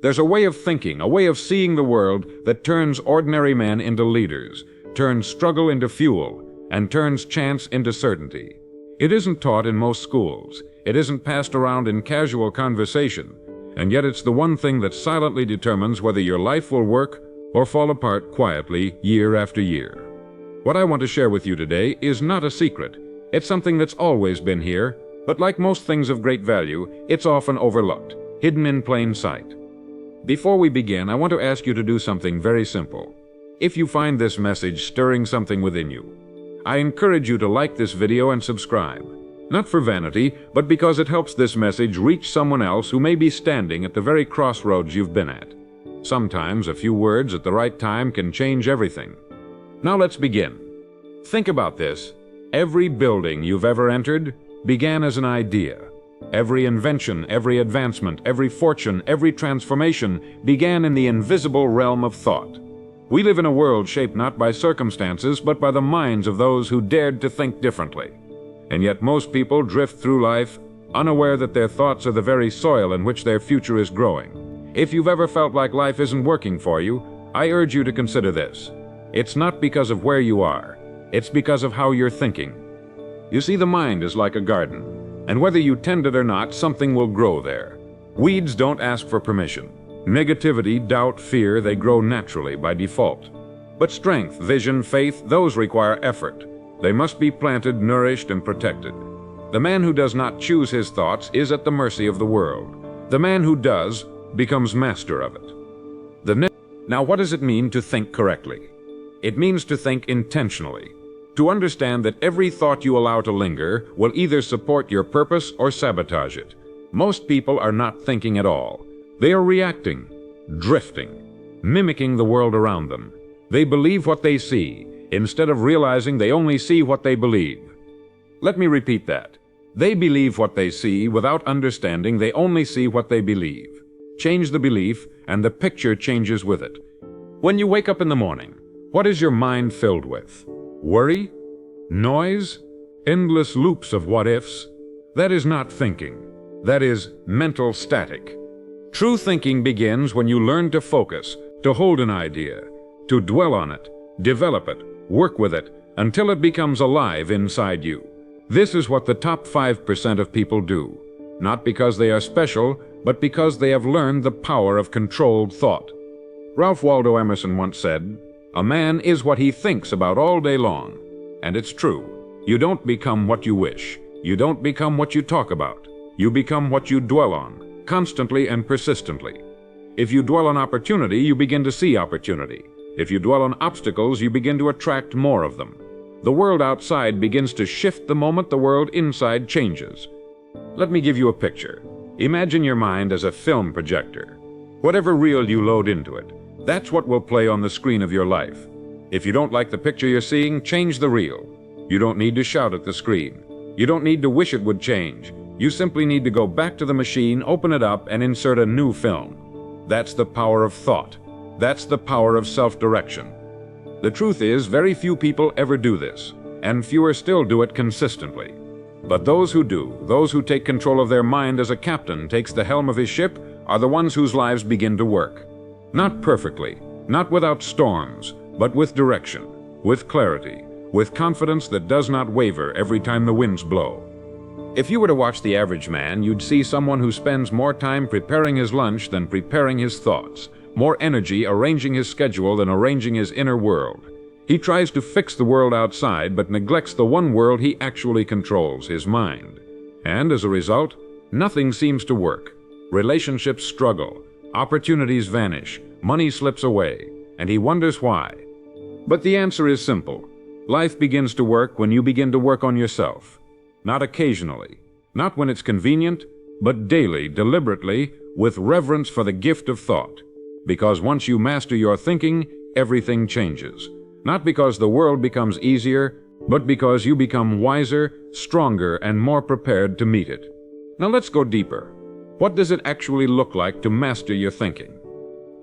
There's a way of thinking, a way of seeing the world that turns ordinary men into leaders, turns struggle into fuel, and turns chance into certainty. It isn't taught in most schools. It isn't passed around in casual conversation, and yet it's the one thing that silently determines whether your life will work or fall apart quietly year after year. What I want to share with you today is not a secret. It's something that's always been here, but like most things of great value, it's often overlooked, hidden in plain sight. Before we begin, I want to ask you to do something very simple. If you find this message stirring something within you, I encourage you to like this video and subscribe. Not for vanity, but because it helps this message reach someone else who may be standing at the very crossroads you've been at. Sometimes a few words at the right time can change everything. Now let's begin. Think about this. Every building you've ever entered began as an idea. Every invention, every advancement, every fortune, every transformation began in the invisible realm of thought. We live in a world shaped not by circumstances, but by the minds of those who dared to think differently. And yet most people drift through life unaware that their thoughts are the very soil in which their future is growing. If you've ever felt like life isn't working for you, I urge you to consider this. It's not because of where you are. It's because of how you're thinking. You see, the mind is like a garden, and whether you tend it or not, something will grow there. Weeds don't ask for permission. Negativity, doubt, fear, they grow naturally by default. But strength, vision, faith, those require effort. They must be planted, nourished, and protected. The man who does not choose his thoughts is at the mercy of the world. The man who does becomes master of it. Now, what does it mean to think correctly? It means to think intentionally, to understand that every thought you allow to linger will either support your purpose or sabotage it. Most people are not thinking at all. They are reacting, drifting, mimicking the world around them. They believe what they see, instead of realizing they only see what they believe. Let me repeat that. They believe what they see without understanding they only see what they believe. Change the belief, and the picture changes with it. When you wake up in the morning, what is your mind filled with? Worry? Noise? Endless loops of what-ifs? That is not thinking. That is mental static. True thinking begins when you learn to focus, to hold an idea, to dwell on it, develop it, work with it, until it becomes alive inside you. This is what the top 5% of people do, not because they are special, but because they have learned the power of controlled thought. Ralph Waldo Emerson once said, "A man is what he thinks about all day long." And it's true. You don't become what you wish. You don't become what you talk about. You become what you dwell on, constantly and persistently. If you dwell on opportunity, you begin to see opportunity. If you dwell on obstacles, you begin to attract more of them. The world outside begins to shift the moment the world inside changes. Let me give you a picture. Imagine your mind as a film projector. Whatever reel you load into it, that's what will play on the screen of your life. If you don't like the picture you're seeing, change the reel. You don't need to shout at the screen. You don't need to wish it would change. You simply need to go back to the machine, open it up, and insert a new film. That's the power of thought. That's the power of self-direction. The truth is, very few people ever do this, and fewer still do it consistently. But those who do, those who take control of their mind as a captain takes the helm of his ship, are the ones whose lives begin to work. Not perfectly, not without storms, but with direction, with clarity, with confidence that does not waver every time the winds blow. If you were to watch the average man, you'd see someone who spends more time preparing his lunch than preparing his thoughts, more energy arranging his schedule than arranging his inner world. He tries to fix the world outside, but neglects the one world he actually controls, his mind. And as a result, nothing seems to work. Relationships struggle, opportunities vanish, money slips away, and he wonders why. But the answer is simple. Life begins to work when you begin to work on yourself. Not occasionally, not when it's convenient, but daily, deliberately, with reverence for the gift of thought. Because once you master your thinking, everything changes. Not because the world becomes easier, but because you become wiser, stronger, and more prepared to meet it. Now let's go deeper. What does it actually look like to master your thinking?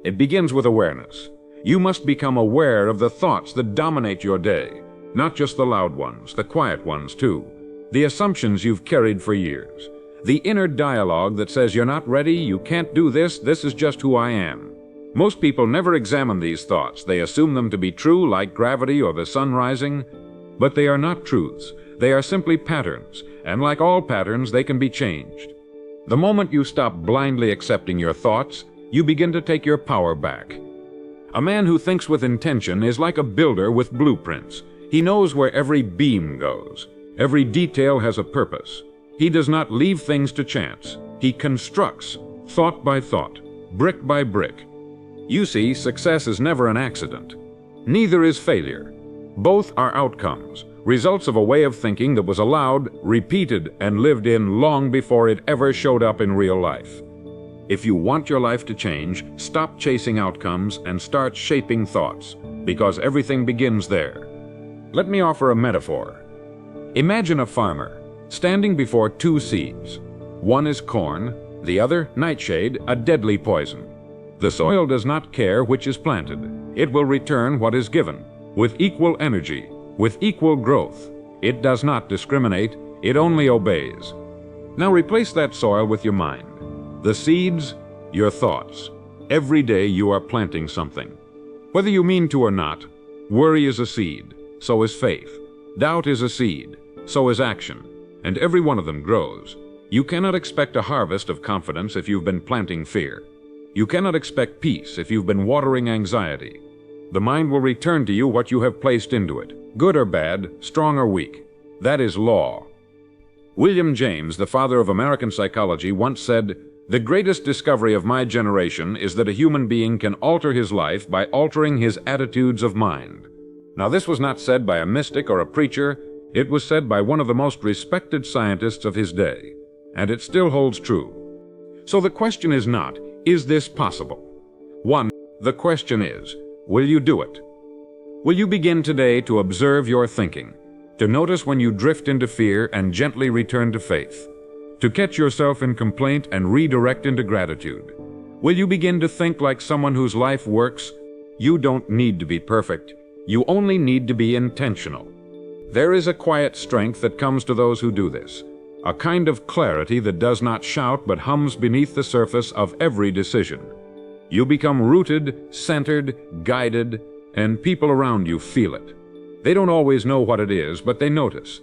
It begins with awareness. You must become aware of the thoughts that dominate your day, not just the loud ones, the quiet ones too, the assumptions you've carried for years. The inner dialogue that says you're not ready, you can't do this, this is just who I am. Most people never examine these thoughts. They assume them to be true, like gravity or the sun rising, but they are not truths. They are simply patterns, and like all patterns, they can be changed. The moment you stop blindly accepting your thoughts, you begin to take your power back. A man who thinks with intention is like a builder with blueprints. He knows where every beam goes. Every detail has a purpose. He does not leave things to chance. He constructs, thought by thought, brick by brick. You see, success is never an accident. Neither is failure. Both are outcomes, results of a way of thinking that was allowed, repeated, and lived in long before it ever showed up in real life. If you want your life to change, stop chasing outcomes and start shaping thoughts, because everything begins there. Let me offer a metaphor. Imagine a farmer standing before two seeds. One is corn, the other nightshade, a deadly poison. The soil does not care which is planted. It will return what is given, with equal energy, with equal growth. It does not discriminate, it only obeys. Now replace that soil with your mind. The seeds, your thoughts. Every day you are planting something. Whether you mean to or not, worry is a seed, so is faith. Doubt is a seed, so is action, and every one of them grows. You cannot expect a harvest of confidence if you've been planting fear. You cannot expect peace if you've been watering anxiety. The mind will return to you what you have placed into it, good or bad, strong or weak. That is law. William James, the father of American psychology, once said, "The greatest discovery of my generation is that a human being can alter his life by altering his attitudes of mind." Now, this was not said by a mystic or a preacher. It was said by one of the most respected scientists of his day, and it still holds true. So the question is not, is this possible? The question is, will you do it? Will you begin today to observe your thinking, to notice when you drift into fear and gently return to faith, to catch yourself in complaint and redirect into gratitude? Will you begin to think like someone whose life works? You don't need to be perfect. You only need to be intentional. There is a quiet strength that comes to those who do this, a kind of clarity that does not shout but hums beneath the surface of every decision. You become rooted, centered, guided, and people around you feel it. They don't always know what it is, but they notice.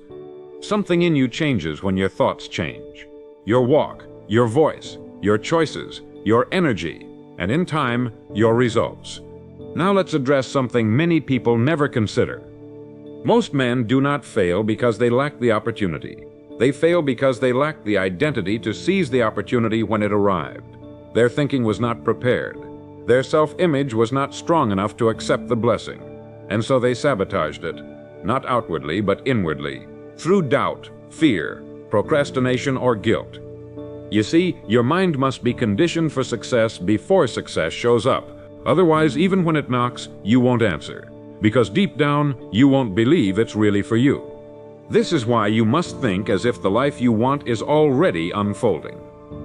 Something in you changes when your thoughts change. Your walk, your voice, your choices, your energy, and in time, your results. Now let's address something many people never consider. Most men do not fail because they lack the opportunity. They fail because they lack the identity to seize the opportunity when it arrived. Their thinking was not prepared. Their self-image was not strong enough to accept the blessing, and so they sabotaged it, not outwardly but inwardly, through doubt, fear, procrastination, or guilt. You see, your mind must be conditioned for success before success shows up. Otherwise, even when it knocks, you won't answer, because deep down, you won't believe it's really for you. This is why you must think as if the life you want is already unfolding.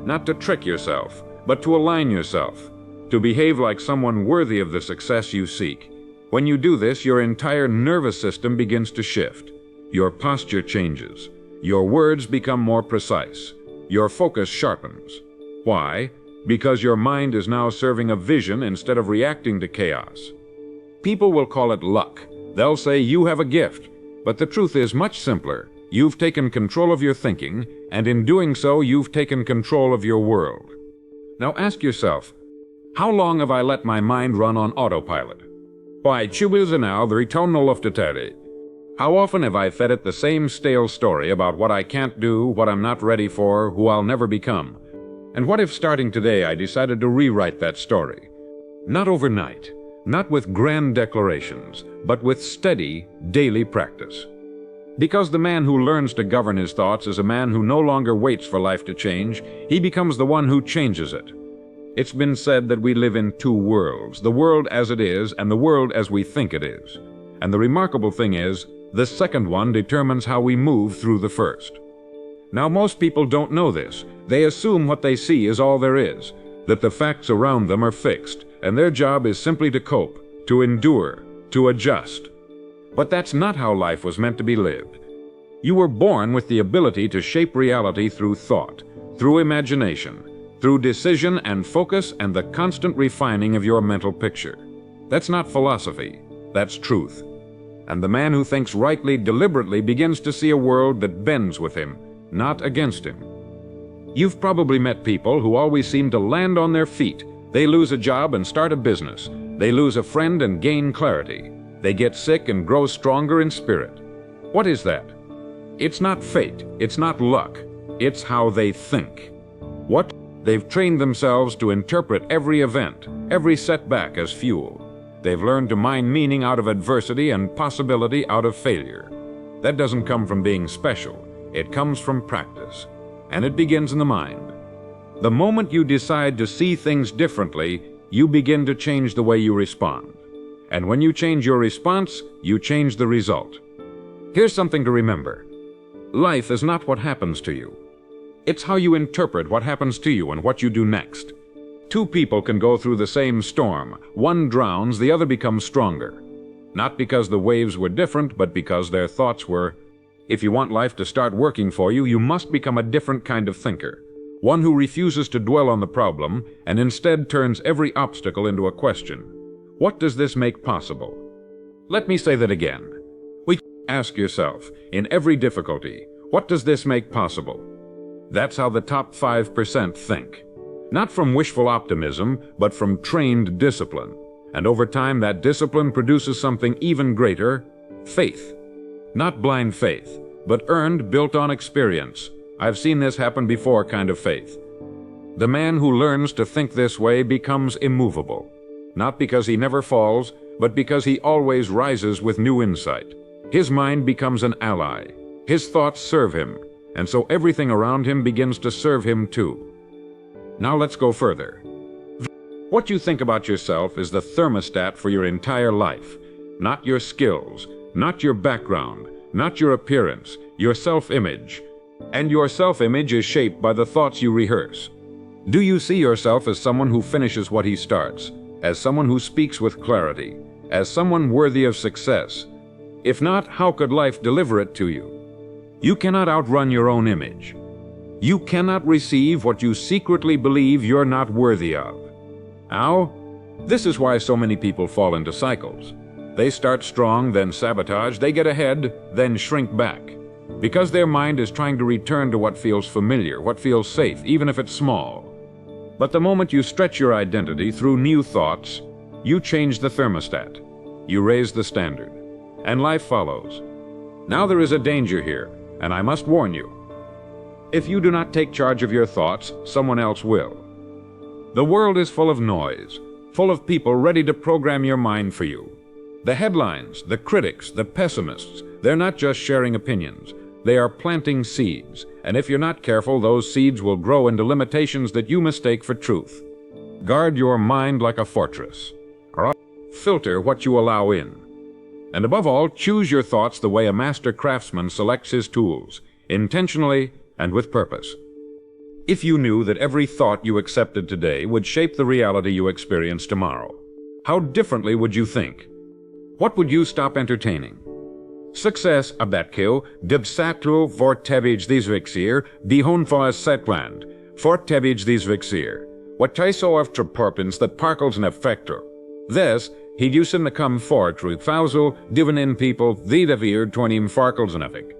Not to trick yourself, but to align yourself, to behave like someone worthy of the success you seek. When you do this, your entire nervous system begins to shift. Your posture changes. Your words become more precise. Your focus sharpens. Why? Because your mind is now serving a vision instead of reacting to chaos. People will call it luck. They'll say you have a gift. But the truth is much simpler. You've taken control of your thinking, and in doing so, you've taken control of your world. Now ask yourself, how long have I let my mind run on autopilot? Why, 20 now, the ritorno lofteteri. How often have I fed it the same stale story about what I can't do, what I'm not ready for, who I'll never become? And what if starting today I decided to rewrite that story? Not overnight, not with grand declarations, but with steady, daily practice. Because the man who learns to govern his thoughts is a man who no longer waits for life to change. He becomes the one who changes it. It's been said that we live in two worlds, the world as it is and the world as we think it is. And the remarkable thing is, the second one determines how we move through the first. Now, most people don't know this. They assume what they see is all there is, that the facts around them are fixed, and their job is simply to cope, to endure, to adjust. But that's not how life was meant to be lived. You were born with the ability to shape reality through thought, through imagination, through decision and focus and the constant refining of your mental picture. That's not philosophy, that's truth. And the man who thinks rightly deliberately begins to see a world that bends with him, not against him. You've probably met people who always seem to land on their feet. They lose a job and start a business. They lose a friend and gain clarity. They get sick and grow stronger in spirit. What is that? It's not fate, it's not luck, it's how they think. What? They've trained themselves to interpret every event, every setback as fuel. They've learned to mine meaning out of adversity and possibility out of failure. That doesn't come from being special, it comes from practice. And it begins in the mind. The moment you decide to see things differently, you begin to change the way you respond. And when you change your response, you change the result. Here's something to remember. Life is not what happens to you. It's how you interpret what happens to you and what you do next. Two people can go through the same storm. One drowns, the other becomes stronger. Not because the waves were different, but because their thoughts were. If you want life to start working for you, you must become a different kind of thinker. One who refuses to dwell on the problem and instead turns every obstacle into a question. What does this make possible? Let me say that again. Ask yourself, in every difficulty, what does this make possible? That's how the top 5% think. Not from wishful optimism, but from trained discipline. And over time, that discipline produces something even greater, faith. Not blind faith, but earned, built on experience. I've seen this happen before kind of faith. The man who learns to think this way becomes immovable. Not because he never falls, but because he always rises with new insight. His mind becomes an ally. His thoughts serve him, and so everything around him begins to serve him too. Now let's go further. What you think about yourself is the thermostat for your entire life, not your skills, not your background, not your appearance, your self-image. And your self-image is shaped by the thoughts you rehearse. Do you see yourself as someone who finishes what he starts, as someone who speaks with clarity, as someone worthy of success? If not, how could life deliver it to you? You cannot outrun your own image. You cannot receive what you secretly believe you're not worthy of. How? This is why so many people fall into cycles. They start strong, then sabotage, they get ahead, then shrink back. Because their mind is trying to return to what feels familiar, what feels safe, even if it's small. But the moment you stretch your identity through new thoughts, you change the thermostat. You raise the standard. And life follows. Now there is a danger here, and I must warn you. If you do not take charge of your thoughts, someone else will. The world is full of noise, full of people ready to program your mind for you. The headlines, the critics, the pessimists, they're not just sharing opinions. They are planting seeds, and if you're not careful, those seeds will grow into limitations that you mistake for truth. Guard your mind like a fortress. Filter what you allow in. And above all, choose your thoughts the way a master craftsman selects his tools, intentionally and with purpose. If you knew that every thought you accepted today would shape the reality you experience tomorrow, how differently would you think? What would you stop entertaining? Success abetkil, dibsatlu vortevij dizvixir, bihonfa setland, fortevij dizvixir, what taiso of traporpins that parkles an effector. This, he'd use in the come fort through fausel, divanin people, the devir twanim farkles and epic.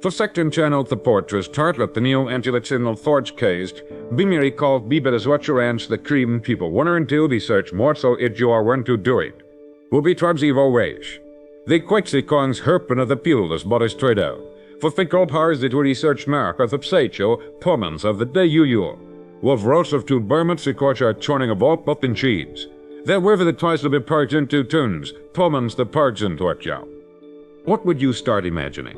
For sector channel the portress tartlet the neo antilatinal thorch cased, bimiri call bibet as what your ants the cream people, one and two the search more so it you are one to do it. Will be tribes evo wage. The quixi kongs herpen of the pillars bodies trade out. For finkel pars that were research mark of the psecho, pomans of the day you. Wolf roast of two bermans the coach are churning of all but in cheese. There were the twice to be parked into tunes, pomans the parks into it yow. What would you start imagining?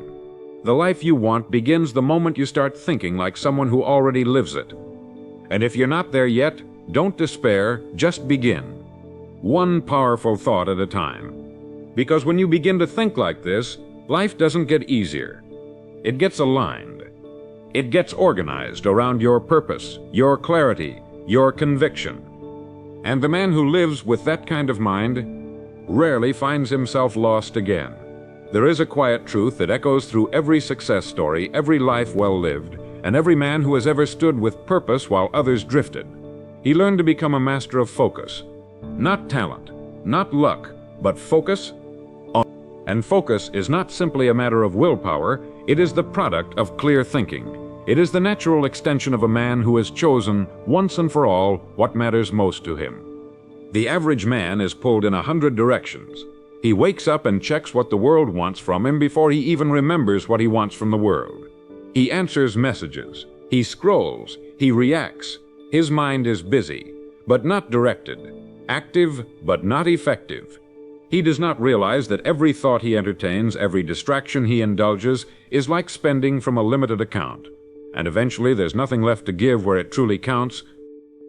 The life you want begins the moment you start thinking like someone who already lives it. And if you're not there yet, don't despair, just begin. One powerful thought at a time. Because when you begin to think like this, life doesn't get easier. It gets aligned. It gets organized around your purpose, your clarity, your conviction. And the man who lives with that kind of mind rarely finds himself lost again. There is a quiet truth that echoes through every success story, every life well lived, and every man who has ever stood with purpose while others drifted. He learned to become a master of focus. Not talent, not luck, but focus. And focus is not simply a matter of willpower, it is the product of clear thinking. It is the natural extension of a man who has chosen, once and for all, what matters most to him. The average man is pulled in 100 directions. He wakes up and checks what the world wants from him before he even remembers what he wants from the world. He answers messages. He scrolls. He reacts. His mind is busy, but not directed. Active, but not effective. He does not realize that every thought he entertains, every distraction he indulges, is like spending from a limited account. And eventually there's nothing left to give where it truly counts.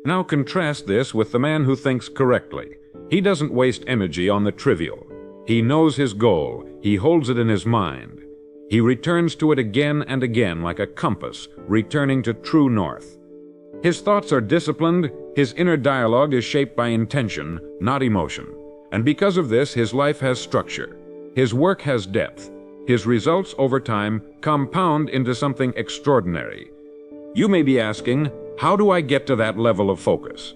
Now contrast this with the man who thinks correctly. He doesn't waste energy on the trivial. He knows his goal. He holds it in his mind. He returns to it again and again like a compass, returning to true north. His thoughts are disciplined. His inner dialogue is shaped by intention, not emotion. And because of this, his life has structure. His work has depth. His results over time compound into something extraordinary. You may be asking, how do I get to that level of focus?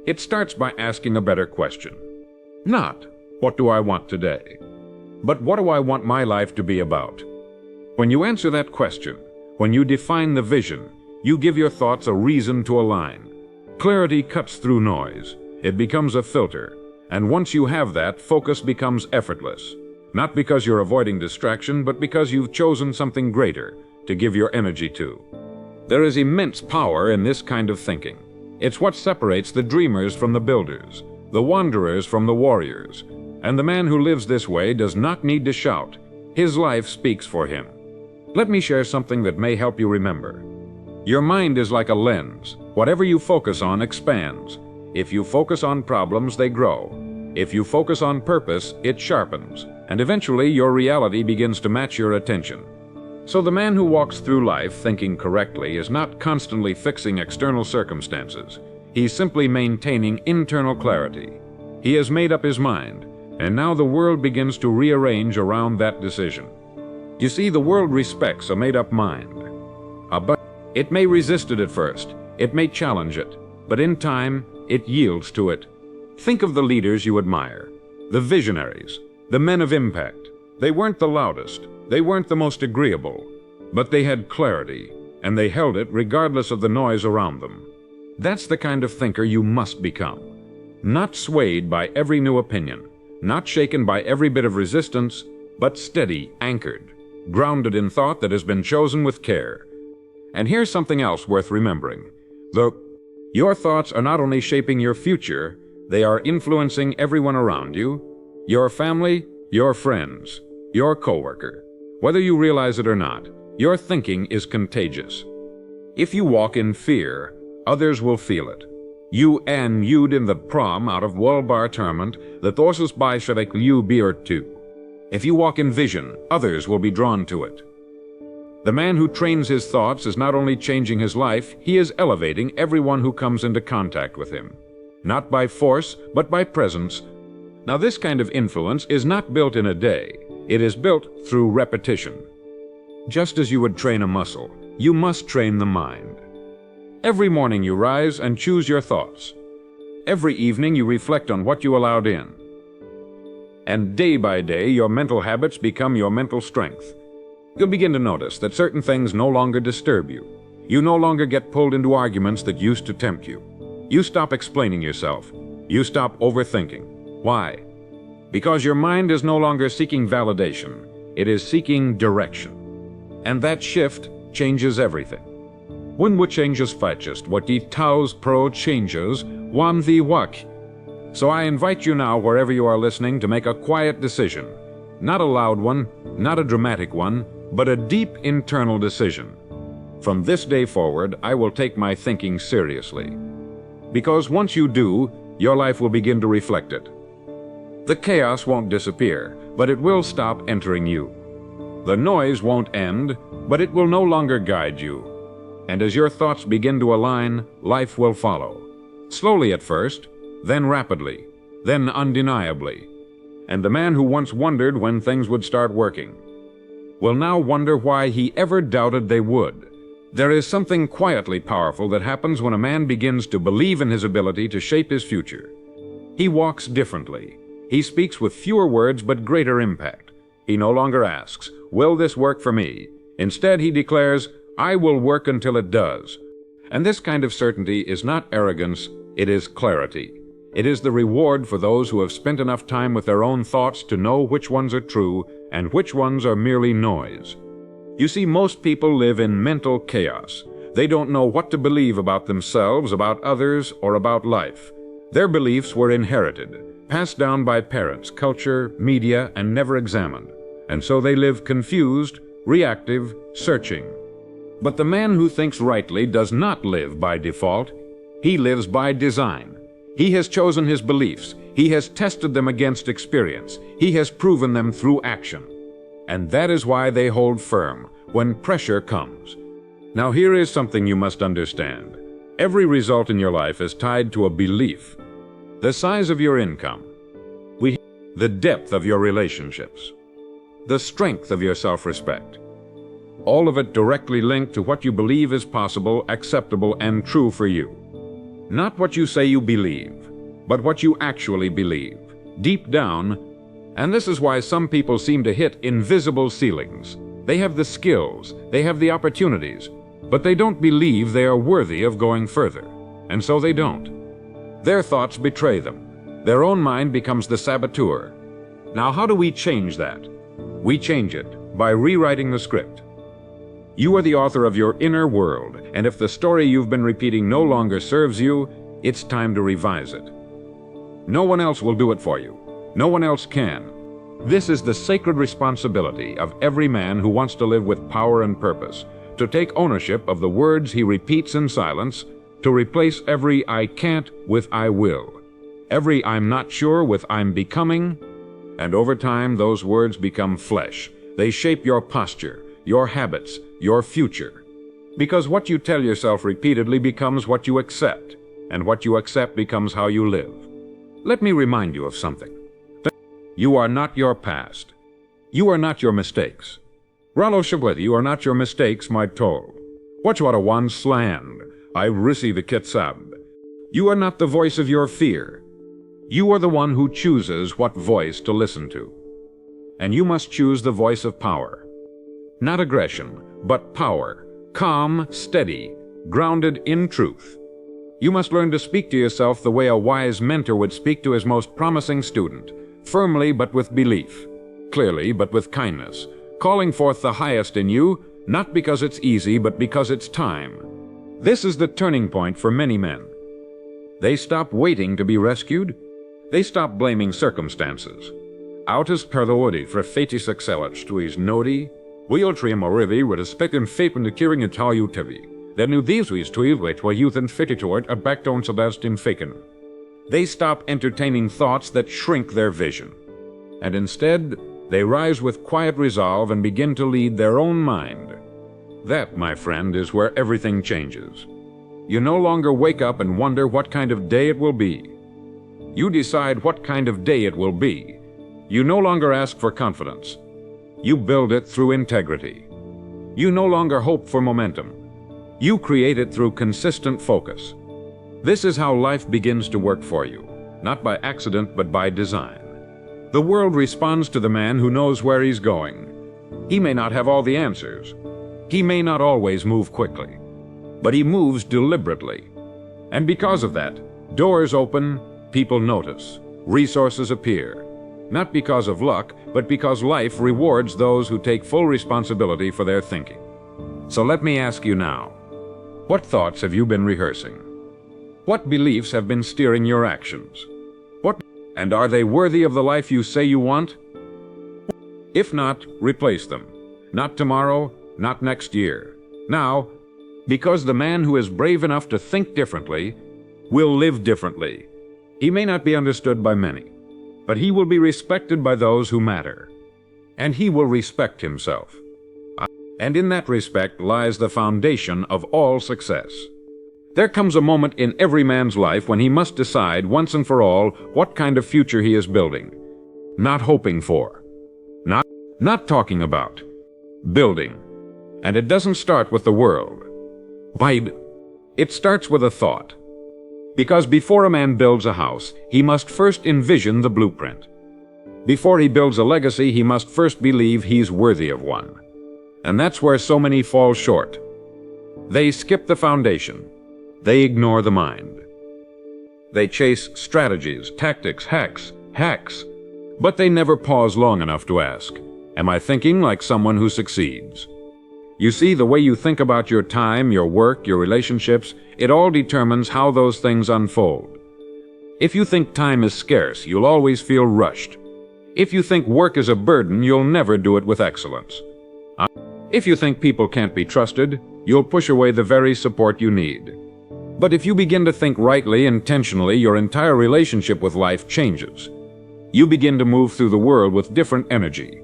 It starts by asking a better question. Not, what do I want today? But what do I want my life to be about? When you answer that question, when you define the vision, you give your thoughts a reason to align. Clarity cuts through noise. It becomes a filter. And once you have that, focus becomes effortless. Not because you're avoiding distraction, but because you've chosen something greater to give your energy to. There is immense power in this kind of thinking. It's what separates the dreamers from the builders, the wanderers from the warriors. And the man who lives this way does not need to shout. His life speaks for him. Let me share something that may help you remember. Your mind is like a lens. Whatever you focus on expands. If you focus on problems, they grow. If you focus on purpose, it sharpens. And eventually, your reality begins to match your attention. So the man who walks through life thinking correctly is not constantly fixing external circumstances. He's simply maintaining internal clarity. He has made up his mind, and now the world begins to rearrange around that decision. You see, the world respects a made-up mind. But it may resist it at first. It may challenge it. But in time, it yields to it. Think of the leaders you admire, the visionaries, the men of impact. They weren't the loudest, they weren't the most agreeable, but they had clarity, and they held it regardless of the noise around them. That's the kind of thinker you must become. Not swayed by every new opinion, not shaken by every bit of resistance, but steady, anchored, grounded in thought that has been chosen with care. And here's something else worth remembering. Your thoughts are not only shaping your future, they are influencing everyone around you, your family, your friends, your coworker. Whether you realize it or not, your thinking is contagious. If you walk in fear, others will feel it. You en jud in the prom out of Walbar Termant, the Thorsus by Shadek Liu Beer too. If you walk in vision, others will be drawn to it. The man who trains his thoughts is not only changing his life, he is elevating everyone who comes into contact with him. Not by force, but by presence. Now this kind of influence is not built in a day. It is built through repetition. Just as you would train a muscle, you must train the mind. Every morning you rise and choose your thoughts. Every evening you reflect on what you allowed in. And day by day, your mental habits become your mental strength. You'll begin to notice that certain things no longer disturb you. You no longer get pulled into arguments that used to tempt you. You stop explaining yourself. You stop overthinking. Why? Because your mind is no longer seeking validation. It is seeking direction. And that shift changes everything. When what changes fachest, what ye taus pro changes, wam the wak. So I invite you now, wherever you are listening, to make a quiet decision. Not a loud one, not a dramatic one, but a deep internal decision. From this day forward, I will take my thinking seriously. Because once you do, your life will begin to reflect it. The chaos won't disappear, but it will stop entering you. The noise won't end, but it will no longer guide you. And as your thoughts begin to align, life will follow. Slowly at first, then rapidly, then undeniably. And the man who once wondered when things would start working will now wonder why he ever doubted they would. There is something quietly powerful that happens when a man begins to believe in his ability to shape his future. He walks differently. He speaks with fewer words but greater impact. He no longer asks, "Will this work for me?" Instead, he declares, "I will work until it does." And this kind of certainty is not arrogance, it is clarity. It is the reward for those who have spent enough time with their own thoughts to know which ones are true and which ones are merely noise. You see, most people live in mental chaos. They don't know what to believe about themselves, about others, or about life. Their beliefs were inherited, passed down by parents, culture, media, and never examined. And so they live confused, reactive, searching. But the man who thinks rightly does not live by default. He lives by design. He has chosen his beliefs. He has tested them against experience. He has proven them through action. And that is why they hold firm when pressure comes. Now here is something you must understand. Every result in your life is tied to a belief. The size of your income, the depth of your relationships, the strength of your self-respect. All of it directly linked to what you believe is possible, acceptable, and true for you. Not what you say you believe, but what you actually believe, deep down. And this is why some people seem to hit invisible ceilings. They have the skills, they have the opportunities, but they don't believe they are worthy of going further. And so they don't. Their thoughts betray them. Their own mind becomes the saboteur. Now, how do we change that? We change it by rewriting the script. You are the author of your inner world, and if the story you've been repeating no longer serves you, it's time to revise it. No one else will do it for you. No one else can. This is the sacred responsibility of every man who wants to live with power and purpose, to take ownership of the words he repeats in silence, to replace every "I can't" with "I will," every "I'm not sure" with "I'm becoming," and over time those words become flesh. They shape your posture, your habits, your future. Because what you tell yourself repeatedly becomes what you accept, and what you accept becomes how you live. Let me remind you of something. You are not your past. You are not your mistakes. Rollo Shableti, you are not your mistakes, my toll. Wachwara wan sland. I risi the kitsab. You are not the voice of your fear. You are the one who chooses what voice to listen to. And you must choose the voice of power. Not aggression, but power. Calm, steady, grounded in truth. You must learn to speak to yourself the way a wise mentor would speak to his most promising student. Firmly but with belief, clearly but with kindness, calling forth the highest in you, not because it's easy, but because it's time. This is the turning point for many men. They stop waiting to be rescued. They stop blaming circumstances. Autus perdoodi for fetis excellence to his nodi, wheeltrium orivi with a specum fapen the curing Italu tevi. Then knew these ways to evaluate where youth and fititort a backbone Sebastian faken. They stop entertaining thoughts that shrink their vision, and instead they rise with quiet resolve and begin to lead their own mind. That, my friend, is where everything changes. You no longer wake up and wonder what kind of day it will be. You decide what kind of day it will be. You no longer ask for confidence. You build it through integrity. You no longer hope for momentum. You create it through consistent focus. This is how life begins to work for you, not by accident but by design. The world responds to the man who knows where he's going. He may not have all the answers. He may not always move quickly, but he moves deliberately. And because of that, doors open, people notice, resources appear. Not because of luck, but because life rewards those who take full responsibility for their thinking. So let me ask you now, what thoughts have you been rehearsing? What beliefs have been steering your actions? And are they worthy of the life you say you want? If not, replace them. Not tomorrow, not next year. Now, because the man who is brave enough to think differently will live differently. He may not be understood by many, but he will be respected by those who matter. And he will respect himself. And in that respect lies the foundation of all success. There comes a moment in every man's life when he must decide once and for all what kind of future he is building. Not hoping for. Not talking about. Building. And it doesn't start with the world. Why? It starts with a thought. Because before a man builds a house, he must first envision the blueprint. Before he builds a legacy, he must first believe he's worthy of one. And that's where so many fall short. They skip the foundation. They ignore the mind. They chase strategies, tactics, hacks. But they never pause long enough to ask, am I thinking like someone who succeeds? You see, the way you think about your time, your work, your relationships, it all determines how those things unfold. If you think time is scarce, you'll always feel rushed. If you think work is a burden, you'll never do it with excellence. If you think people can't be trusted, you'll push away the very support you need. But if you begin to think rightly, intentionally, your entire relationship with life changes. You begin to move through the world with different energy.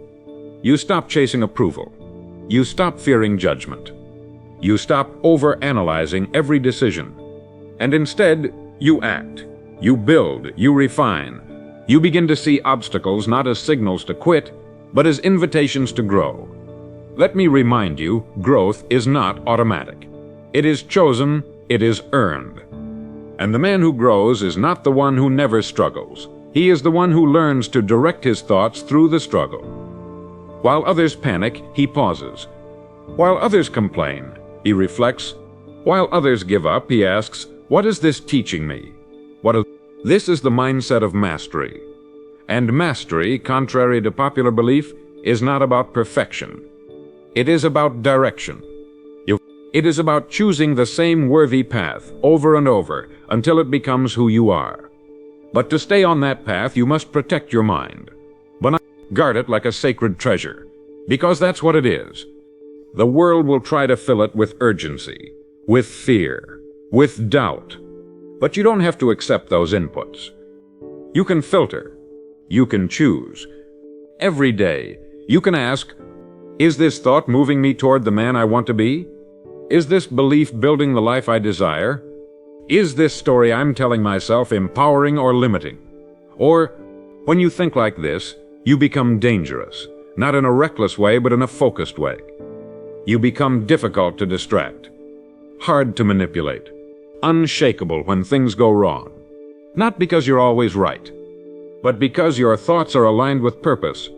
You stop chasing approval. You stop fearing judgment. You stop over-analyzing every decision. And instead, you act. You build. You refine. You begin to see obstacles not as signals to quit, but as invitations to grow. Let me remind you, growth is not automatic. It is chosen, it is earned. And the man who grows is not the one who never struggles. He is the one who learns to direct his thoughts through the struggle. While others panic, he pauses. While others complain, he reflects. While others give up, he asks, what is this teaching me? This is the mindset of mastery. And mastery, contrary to popular belief, is not about perfection. It is about direction. It is about choosing the same worthy path over and over until it becomes who you are. But to stay on that path, you must protect your mind. But not guard it like a sacred treasure, because that's what it is. The world will try to fill it with urgency, with fear, with doubt. But you don't have to accept those inputs. You can filter. You can choose. Every day, you can ask, is this thought moving me toward the man I want to be? Is this belief building the life I desire? Is this story I'm telling myself empowering or limiting? Or, when you think like this, you become dangerous, not in a reckless way, but in a focused way. You become difficult to distract, hard to manipulate, unshakable when things go wrong. Not because you're always right, but because your thoughts are aligned with purpose.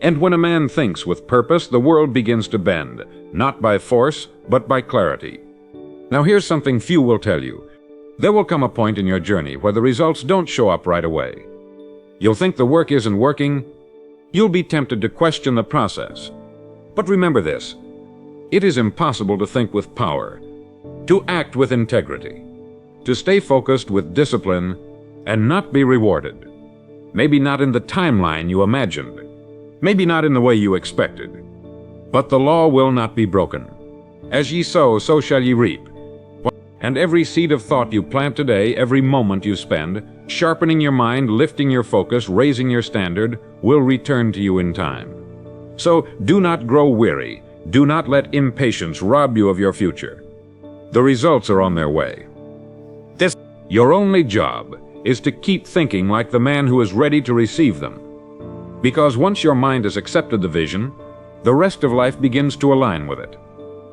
And when a man thinks with purpose, the world begins to bend, not by force, but by clarity. Now here's something few will tell you. There will come a point in your journey where the results don't show up right away. You'll think the work isn't working. You'll be tempted to question the process. But remember this, it is impossible to think with power, to act with integrity, to stay focused with discipline, and not be rewarded. Maybe not in the timeline you imagined, maybe not in the way you expected. But the law will not be broken. As ye sow, so shall ye reap. And every seed of thought you plant today, every moment you spend, sharpening your mind, lifting your focus, raising your standard, will return to you in time. So do not grow weary. Do not let impatience rob you of your future. The results are on their way. Your only job is to keep thinking like the man who is ready to receive them. Because once your mind has accepted the vision, the rest of life begins to align with it.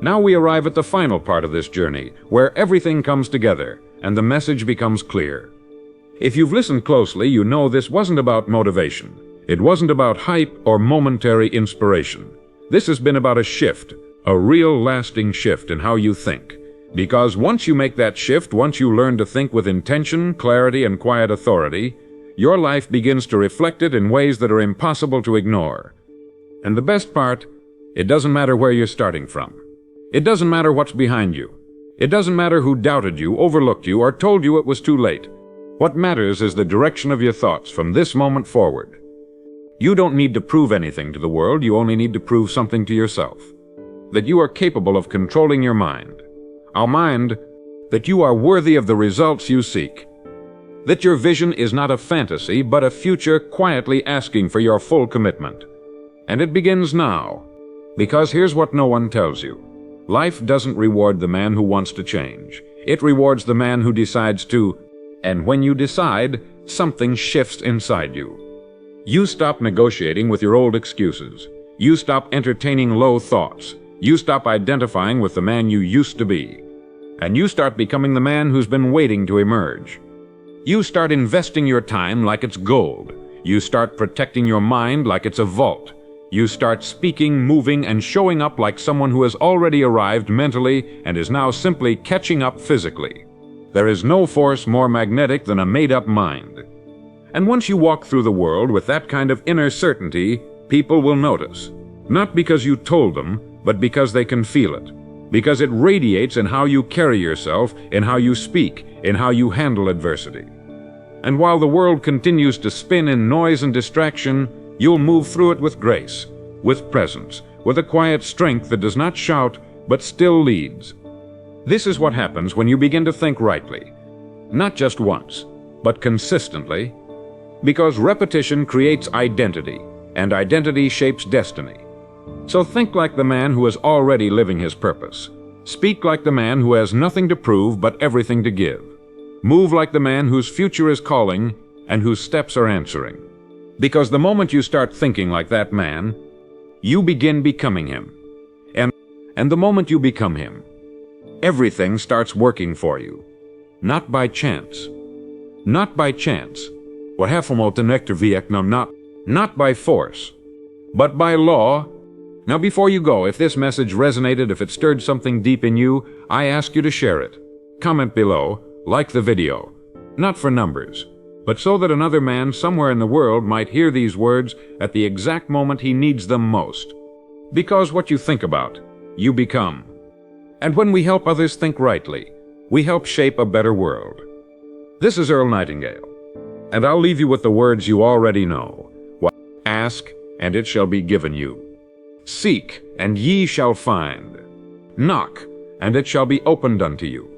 Now we arrive at the final part of this journey, where everything comes together and the message becomes clear. If you've listened closely, you know this wasn't about motivation. It wasn't about hype or momentary inspiration. This has been about a shift, a real lasting shift in how you think. Because once you make that shift, once you learn to think with intention, clarity, and quiet authority, your life begins to reflect it in ways that are impossible to ignore. And the best part, it doesn't matter where you're starting from. It doesn't matter what's behind you. It doesn't matter who doubted you, overlooked you, or told you it was too late. What matters is the direction of your thoughts from this moment forward. You don't need to prove anything to the world, you only need to prove something to yourself. That you are capable of controlling your mind. Our mind, that you are worthy of the results you seek. That your vision is not a fantasy, but a future quietly asking for your full commitment. And it begins now, because here's what no one tells you. Life doesn't reward the man who wants to change. It rewards the man who decides to, and when you decide, something shifts inside you. You stop negotiating with your old excuses. You stop entertaining low thoughts. You stop identifying with the man you used to be. and you start becoming the man who's been waiting to emerge. You start investing your time like it's gold. You start protecting your mind like it's a vault. You start speaking, moving, and showing up like someone who has already arrived mentally and is now simply catching up physically. There is no force more magnetic than a made-up mind. And once you walk through the world with that kind of inner certainty, people will notice. Not because you told them, but because they can feel it. Because it radiates in how you carry yourself, in how you speak, in how you handle adversity. And while the world continues to spin in noise and distraction, you'll move through it with grace, with presence, with a quiet strength that does not shout, but still leads. This is what happens when you begin to think rightly. Not just once, but consistently. Because repetition creates identity, and identity shapes destiny. So think like the man who is already living his purpose. Speak like the man who has nothing to prove but everything to give. Move like the man whose future is calling and whose steps are answering. Because the moment you start thinking like that man, you begin becoming him. And the moment you become him, everything starts working for you. Not by chance. Not by chance. Not by force, but by law. Now before you go, if this message resonated, if it stirred something deep in you, I ask you to share it. Comment below, like the video. Not for numbers, but so that another man somewhere in the world might hear these words at the exact moment he needs them most. Because what you think about, you become. And when we help others think rightly, we help shape a better world. This is Earl Nightingale, and I'll leave you with the words you already know. Ask, and it shall be given you. Seek, and ye shall find. Knock, and it shall be opened unto you.